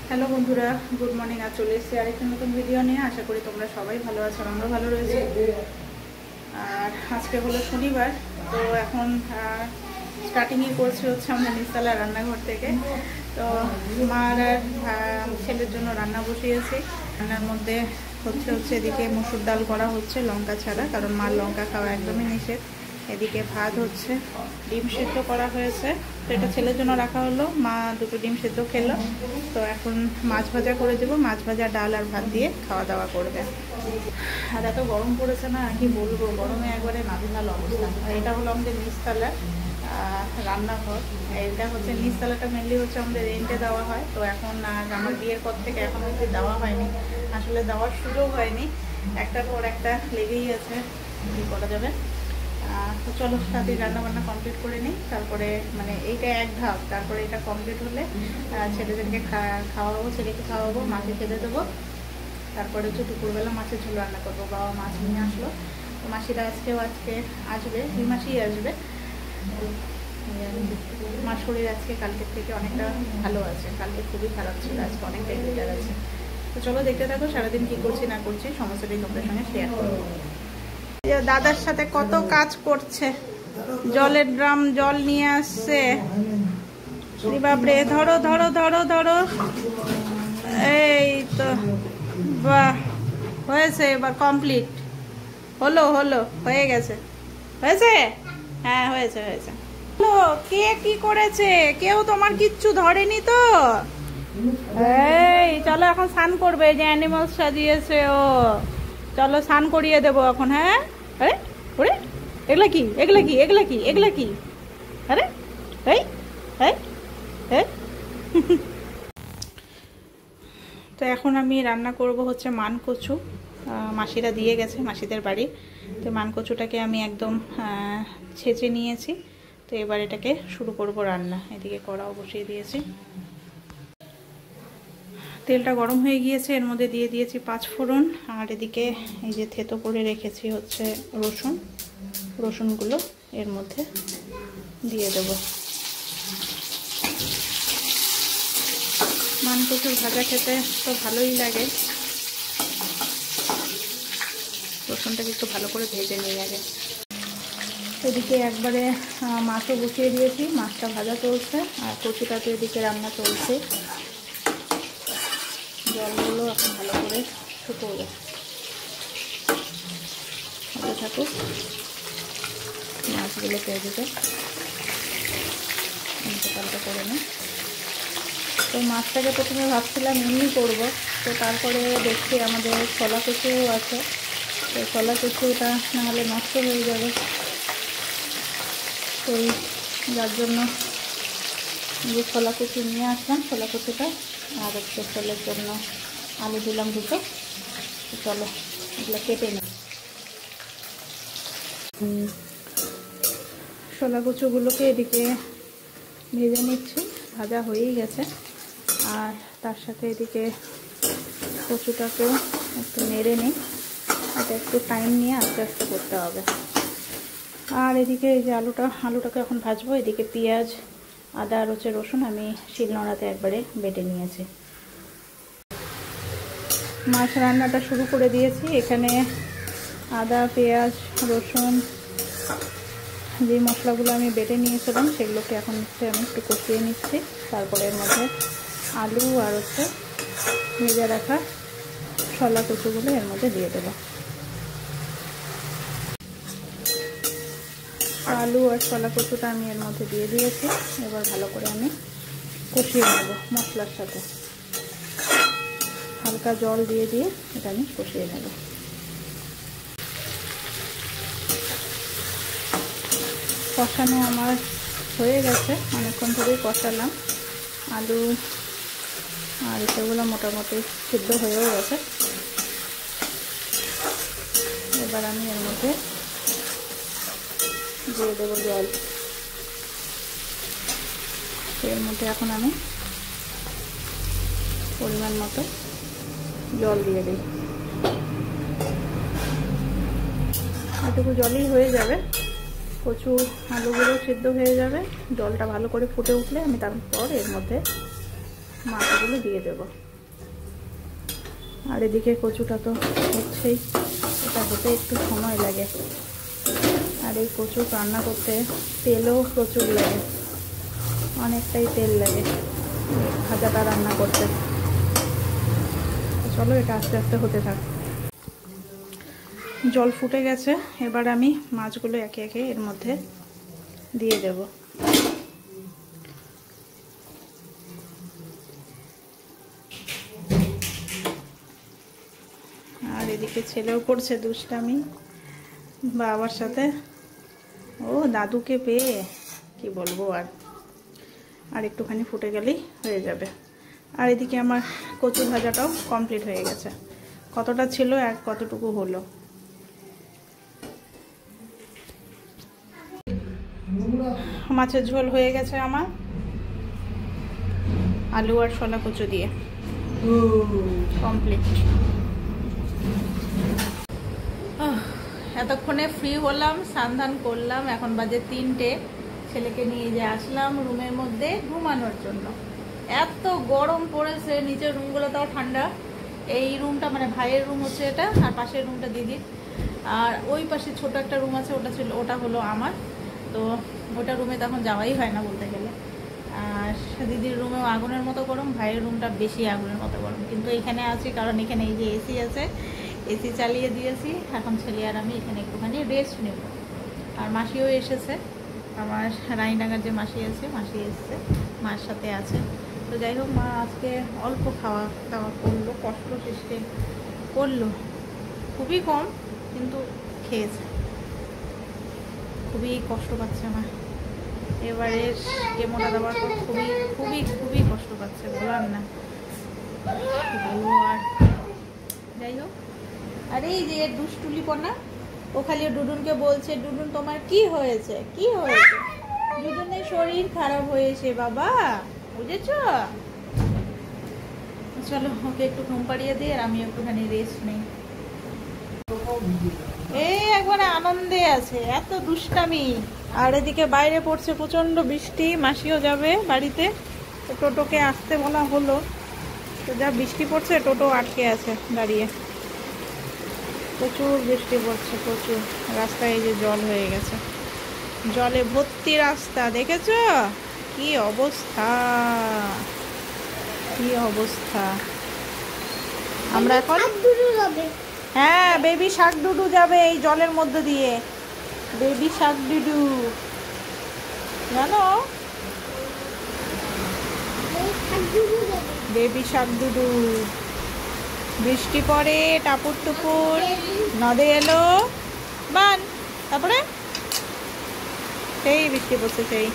Hello বন্ধুরা, good morning. আজ চলে এসেছি আরেকটা নতুন ভিডিও নিয়ে। আশা করি তোমরা সবাই ভালো আছো, আমরা ভালো রয়েছি। আর আজকে হলো শনিবার, তো এখন স্টার্টিংই করছি হচ্ছে আমাদের নিচতলা রান্নাঘর থেকে। তো মার আর ছেলের জন্য রান্না বসিয়েছি। রান্নার মধ্যে হচ্ছে এদিকে মসুর ডাল করা হচ্ছে লঙ্কা ছাড়া, কারণ মার লঙ্কা খাওয়া একদমই নিষেধ। এদিকে ভাত হচ্ছে, ডিম সেদ্ধ করা হয়েছে, তো এটা ছেলের জন্য রাখা হলো। মা দুটো ডিম সেদ্ধ খেলো। তো এখন মাছ ভাজা করে দেবো, মাছ ভাজা ডাল আর ভাত দিয়ে খাওয়া দাওয়া করবে। আর এত গরম পড়েছে না, কি বলবো, গরমে একবারে নাজেহাল অবস্থা। এটা হলো আমাদের নিচতলা রান্নাঘর। এটা হচ্ছে নিচতলাটা মেনলি হচ্ছে আমাদের রেন্টে দেওয়া হয়। তো এখন আমার বিয়ের পর থেকে এখন অবধি দেওয়া হয়নি, আসলে দেওয়ার সুযোগ হয়নি। একটার পর একটা লেগেই আছে, কী করা যাবে। তো চলো তাদের রান্নাবান্না কমপ্লিট করে নিই, তারপরে মানে এইটা এক ধাপ, তারপরে এটা কমপ্লিট হলে ছেলেদেরকে খাওয়াবো, ছেলেকে খাওয়াবো, মাকে খেতে দেবো। তারপরে হচ্ছে দুপুরবেলা মাছের ঝোল রান্না করবো। বাবা মাছ নিয়ে আসলো, তো মাসিরা আজকে আসবে, দুই মাসেই আসবে। মার শরীর আজকে কালকের থেকে অনেকটা ভালো আছে, কালকে খুবই খারাপ ছিল, আজকে অনেকটাই বেটার আছে। তো চলো দেখতে থাকো, সারাদিন কী করছি না করছি সমস্তটাই তোমাদের সঙ্গে শেয়ার করবো। দাদার সাথে কত কাজ করছে, জলের ড্রাম জল নিয়ে আসছে। বাপরে, ধরো ধরো ধরো ধরো, এই তো বাহ, হয়েছে, এবার কমপ্লিট হলো, হয়ে গেছে, হয়েছে, হ্যাঁ হয়েছে হয়েছে। কে কি করেছে, কেউ তোমার কিচ্ছু ধরেনি তো? এই চলো এখন স্নান করবে, যে অ্যানিমাল সাজিয়েছে ও, চলো স্নান করিয়ে দেবো এখন। হ্যাঁ, আরে ওরে, এগুলা কি, এগুলা কি, এগুলা কি, এগুলা কি, আরে এই এই তো এখন আমি রান্না করব হচ্ছে মানকচু। মাসিরা দিয়ে গেছে, মাসিদের বাড়ি। তো মানকচুটাকে আমি একদম ছেঁচে নিয়েছি। তো এবার এটাকে শুরু করব রান্না। এদিকে কড়াও বসিয়ে দিয়েছি, তেলটা গরম হয়ে গিয়েছে, এর মধ্যে দিয়ে দিয়েছি 5 ফোড়ন। আর এদিকে এই যে থেতো করে রেখেছি হচ্ছে রসুনগুলো এর মধ্যে দিয়ে দেব। মানকচুর ভাজা খেতে তো ভালোই লাগে, রসুনটাকে একটু ভালো করে ভেজে নিই আগে। এদিকে একবারে মাছও বসিয়ে দিয়েছি, মাছটা ভাজা চলছে, আর কচুটা তো এদিকে রান্না চলছে। জলগুলো এখন ভালো করে শুকোবে, হতে থাকুক। মাছগুলোকে এদিকে পাল্টা করে নিই। তো মাছটাকে প্রথমে ভাবছিলাম এমনি করবো, তো তারপরে দেখছি আমাদের ছোলা কচুও আছে, তো ছোলা কচুটা নাহলে নষ্ট হয়ে যাবে। তো যার জন্য যে ছোলা কচু নিয়ে আসলাম, ছোলা কচুটা আর হচ্ছে ছেলের জন্য আলু দিলাম দুটো। চলো এগুলো কেটে নিই। ছোলা কচুগুলোকে এদিকে ভেজে নিচ্ছি, ভাজা হয়েই গেছে। আর তার সাথে এদিকে কচুটাকেও একটু নেড়ে নিই, এটা একটু টাইম নিয়ে আস্তে আস্তে করতে হবে। আর এদিকে এই যে আলুটাকে এখন ভাজবো। এদিকে পেঁয়াজ, আদা আর হচ্ছে রসুন আমি শিলনোড়াতে একবারে বেটে নিয়েছি। মাছ রান্নাটা শুরু করে দিয়েছি। এখানে আদা, পেঁয়াজ, রসুন, যে মশলাগুলো আমি বেটে নিয়েছিলাম সেগুলোকে এখন আমি একটু কষিয়ে নিচ্ছি। তারপরে এর মধ্যে আলু আর হচ্ছে ভেজে রাখা ছোলা কচুগুলো এর মধ্যে দিয়ে দেবো। আলু আর ছোলা কচুটা আমি এর মধ্যে দিয়ে দিয়েছি। এবার ভালো করে আমি কষিয়ে নেব মশলার সাথে, হালকা জল দিয়ে এটা আমি কষিয়ে নেব। কষানো আমার হয়ে গেছে, অনেকক্ষণ ধরেই কষালাম। আলু আর সেগুলো মোটামুটি সিদ্ধ হয়েও গেছে। এবার আমি এর মধ্যে দিয়ে দেবো জল। এর মধ্যে এখন আমি পরিমাণ মতো জল দিয়ে দিই, এটুকু জলই হয়ে যাবে। কচু আলুগুলো সিদ্ধ হয়ে যাবে, জলটা ভালো করে ফুটে উঠলে আমি তারপর এর মধ্যে মাছগুলো দিয়ে দেব। আর এদিকে কচুটা তো হচ্ছেই, এটা হতে একটু সময় লাগে। আর এই কচু রান্না করতে তেলও প্রচুর লাগে, অনেকটাই তেল লাগে ভাজাটা রান্না করতে। চলো এটা আস্তে আস্তে হতে থাক। জল ফুটে গেছে, এবার আমি মাছগুলো একে একে এর মধ্যে দিয়ে দেব। আর এদিকে ছেলেও করছে দুষ্টামি বাবার সাথে, ও দাদুকে পেয়ে কি বলবো। আর একটুখানি ফুটে গেলেই হয়ে যাবে। আর এদিকে আমার কচু ভাজাটাও কমপ্লিট হয়ে গেছে। কতটা ছিল আর কতটুকু হলো। মাছের ঝোল হয়ে গেছে আমার, আলু আর শলা কচু দিয়ে কমপ্লিট। এতক্ষণে ফ্রি হলাম, স্নান করলাম, এখন বাজে 3টে। ছেলেকে নিয়ে যে আসলাম রুমের মধ্যে ঘুমানোর জন্য। এত গরম পড়েছে, নিচের রুমগুলো তাও ঠান্ডা। এই রুমটা মানে ভাইয়ের রুম হচ্ছে এটা, আর পাশের রুমটা দিদির। আর ওই পাশে ছোট একটা রুম আছে, ওটা হলো আমার। তো ওটা রুমে তখন যাওয়াই হয় না বলতে গেলে। আর দিদির রুমেও আগুনের মতো গরম, ভাইয়ের রুমটা বেশি আগুনের মতো গরম। কিন্তু এখানে আছি কারণ এখানে এই যে এসি আছে, এসি চালিয়ে দিয়েছি। এখন ছেলে আর আমি এখানে একটুখানি রেস্ট নেব। আর মাসিও এসেছে, আমার রানীডাঙ্গার যে মাসি আছে, মাসি এসছে, মার সাথে আছে। তো যাই হোক, মা আজকে অল্প খাওয়া দাওয়া করলো, কষ্ট সৃষ্টি করলো, খুবই কম কিন্তু খেয়েছে। খুবই কষ্ট পাচ্ছে আমার এবারের কেমোটা দেওয়ার পর, খুবই খুবই খুবই কষ্ট পাচ্ছে, বলার না বলবো। আর যাই হোক, আর এই যে দুষ্টুলিপনা, ও খালি ডুডুনকে বলছে, ডুডুন তোমার কি হয়েছে, কি হয়েছে? ডুডুনের শরীর খারাপ হয়েছে বাবা, বুঝেছ? চলো ওকে একটু ঘুম পাড়িয়ে দিই, আর আমি একটুখানি রেস্ট নেই। এই একবারে আনন্দে আছে, এত দুষ্টামি। আর এদিকে বাইরে পড়ছে প্রচন্ড বৃষ্টি, মাসিও যাবে বাড়িতে। তো টোটোকে আসতে বলা হলো, তো যা বৃষ্টি পড়ছে টোটো আটকে আছে দাঁড়িয়ে। প্রচুর বৃষ্টি পড়ছে, প্রচুর। রাস্তায় এই যে জল হয়ে গেছে, জলে ভর্তি রাস্তা, দেখেছ কি অবস্থা, কি অবস্থা। আমরা এখন, হ্যাঁ বেবি শাক ডুডু যাবে এই জলের মধ্যে দিয়ে, বেবি শাক ডুডু, জানো? বেবি শাক ডুডু। বৃষ্টি পড়ে টাপুর টুপুর, নদে এলো বান, তারপরে সেই বৃষ্টি পড়ছে, সেই